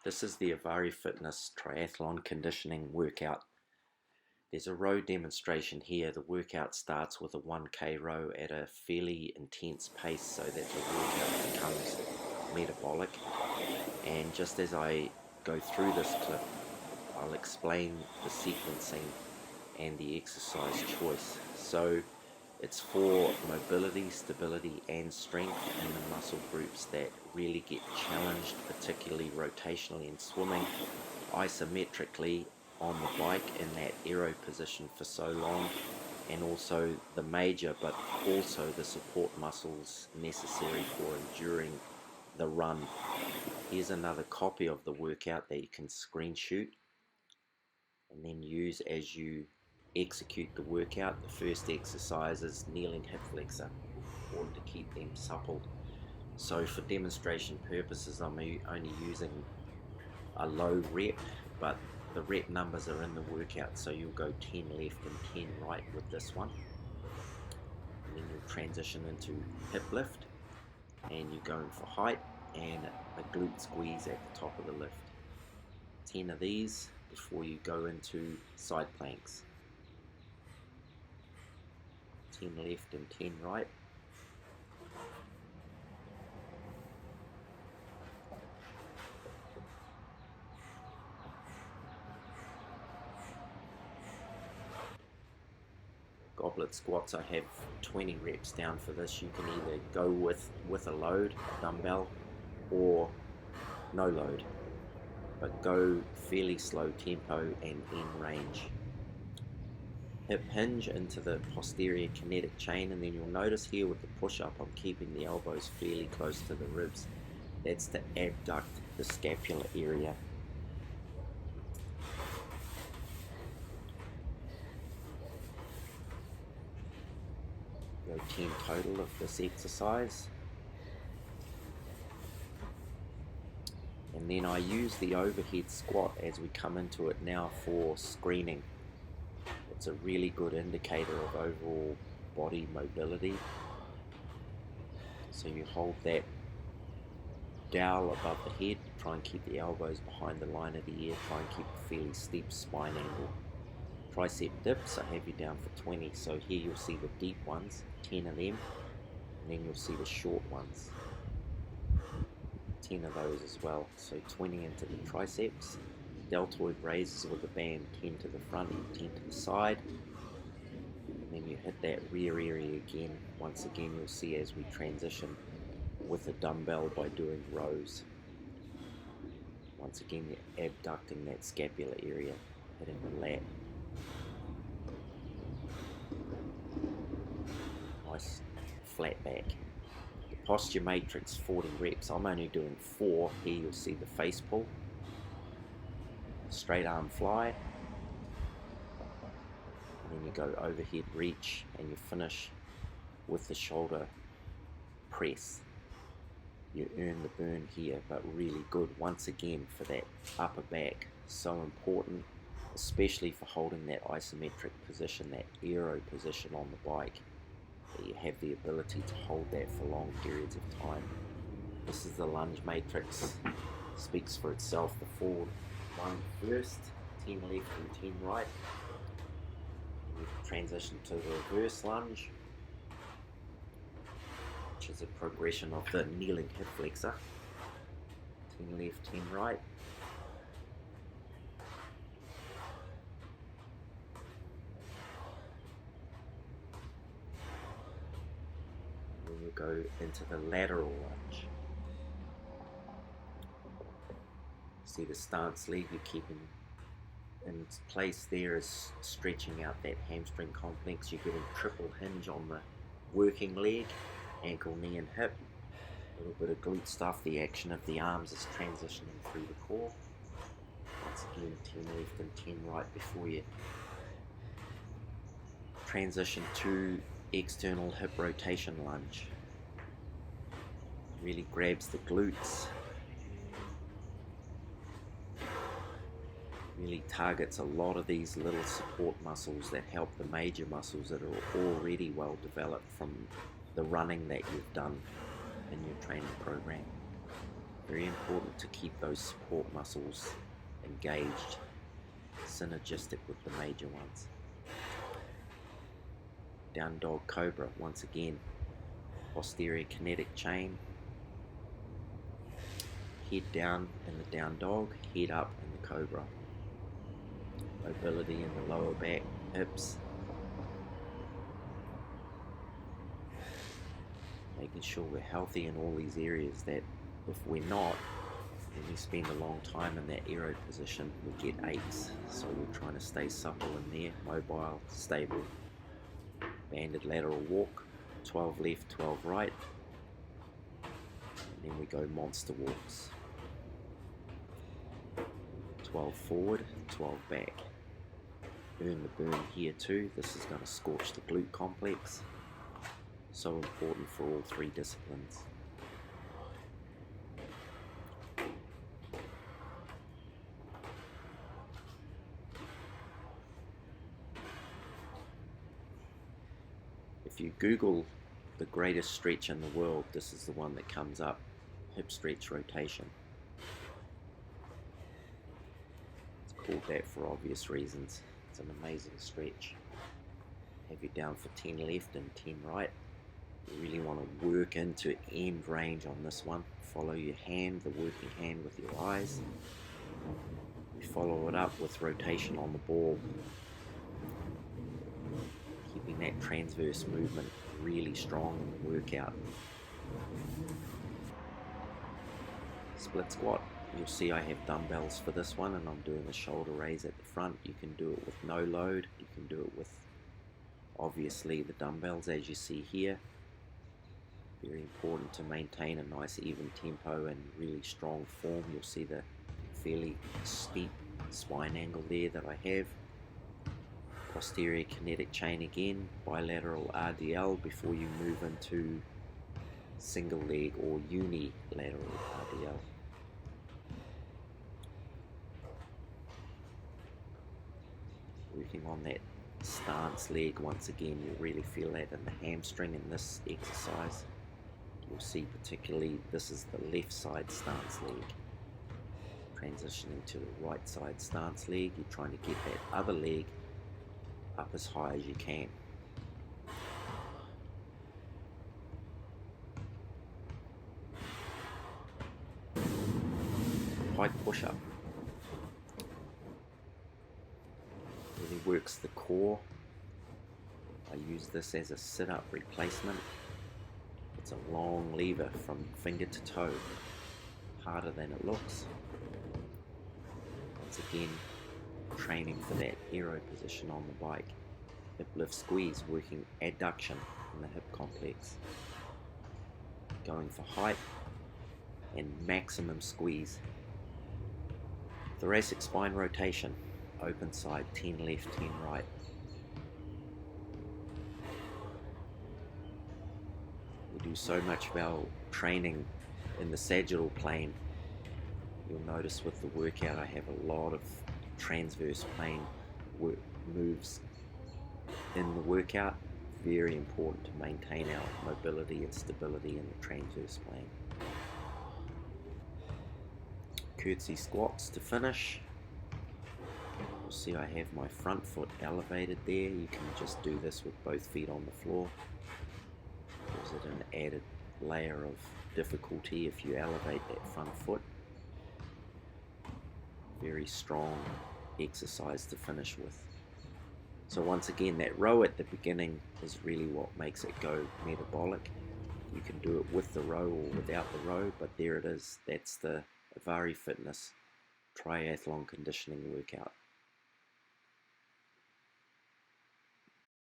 This is the Ivari Fitness Triathlon Conditioning Workout. There's a row demonstration here. The workout starts with a 1K row at a fairly intense pace so that the workout becomes metabolic. And just as I go through this clip, I'll explain the sequencing and the exercise choice. So it's for mobility, stability and strength in the muscle groups that really get challenged, particularly rotationally in swimming, isometrically on the bike in that aero position for so long, and also the major but also the support muscles necessary for enduring the run. Here's another copy of the workout that you can screenshot and then use as you execute the workout. The first exercise is kneeling hip flexor in order to keep them supple. So for demonstration purposes, I'm only using a low rep, but the rep numbers are in the workout, so you'll go 10 left and 10 right with this one. And then you'll transition into hip lift, and you're going for height and a glute squeeze at the top of the lift. 10 of these before you go into side planks. 10 left and 10 right. Goblet squats, I have 20 reps down for this. You can either go with a load, a dumbbell, or no load, but go fairly slow tempo and in range. Hip hinge into the posterior kinetic chain, and then you'll notice here with the push-up I'm keeping the elbows fairly close to the ribs. That's to abduct the scapular area. Go 10 total of this exercise. And then I use the overhead squat as we come into it now for screening. It's a really good indicator of overall body mobility. So you hold that dowel above the head, try and keep the elbows behind the line of the ear, try and keep a fairly steep spine angle. Tricep dips, I have you down for 20, so here you'll see the deep ones, 10 of them, and then you'll see the short ones, 10 of those as well. So 20 into the triceps. Deltoid raises with the band, 10 to the front, 10 to the side, and then you hit that rear area again. Once again you'll see as we transition with a dumbbell by doing rows. Once again you're abducting that scapular area, hitting the lat. Nice flat back. The posture matrix, 40 reps. I'm only doing 4. Here you'll see the face pull. Straight arm fly, and then you go overhead reach, and you finish with the shoulder press. You earn the burn here, but really good once again for that upper back. So important, especially for holding that isometric position, that aero position on the bike, that you have the ability to hold that for long periods of time. This is the lunge matrix, speaks for itself. The forward one first, 10 left and 10 right. We transition to the reverse lunge, which is a progression of the kneeling hip flexor. 10 left, 10 right. Then we go into the lateral lunge. See the stance leg you're keeping in place there is stretching out that hamstring complex. You're getting triple hinge on the working leg, ankle, knee and hip. A little bit of glute stuff. The action of the arms is transitioning through the core. Once again 10 left and 10 right before you transition to external hip rotation lunge. Really grabs the glutes. Really targets a lot of these little support muscles that help the major muscles that are already well developed from the running that you've done in your training program. Very important to keep those support muscles engaged, synergistic with the major ones. Down dog cobra, once again, posterior kinetic chain, head down in the down dog, head up in the cobra. Mobility in the lower back, hips, making sure we're healthy in all these areas, that if we're not, when we spend a long time in that aero position, we get aches. So we're trying to stay supple in there, mobile, stable. Banded lateral walk, 12 left, 12 right, and then we go monster walks. 12 forward, 12 back. Earn the burn here too. This is going to scorch the glute complex. So important for all three disciplines. If you Google the greatest stretch in the world, this is the one that comes up, hip stretch rotation. It's called that for obvious reasons. It's an amazing stretch. Have you down for 10 left and 10 right. You really want to work into end range on this one. Follow your hand, the working hand, with your eyes. You follow it up with rotation on the ball. Keeping that transverse movement really strong in the workout. Split squat. You'll see I have dumbbells for this one, and I'm doing a shoulder raise at the front. You can do it with no load. You can do it with, obviously, the dumbbells as you see here. Very important to maintain a nice even tempo and really strong form. You'll see the fairly steep spine angle there that I have. Posterior kinetic chain again, bilateral RDL before you move into single leg or unilateral RDL. Working on that stance leg once again. You'll really feel that in the hamstring in this exercise. You'll see particularly this is the left side stance leg. Transitioning to the right side stance leg, you're trying to get that other leg up as high as you can. Pike push-up. Really works the core. I use this as a sit-up replacement. It's a long lever from finger to toe, harder than it looks. Once again, training for that aero position on the bike. Hip lift squeeze, working adduction in the hip complex. Going for height and maximum squeeze. Thoracic spine rotation, open side, 10 left, 10 right. We do so much of our training in the sagittal plane. You'll notice with the workout I have a lot of transverse plane moves in the workout. Very important to maintain our mobility and stability in the transverse plane. Curtsy squats to finish. You'll see I have my front foot elevated there. You can just do this with both feet on the floor. Gives it an added layer of difficulty if you elevate that front foot. Very strong exercise to finish with. So once again, that row at the beginning is really what makes it go metabolic. You can do it with the row or without the row, but there it is. That's the ivari Fitness Triathlon conditioning workout.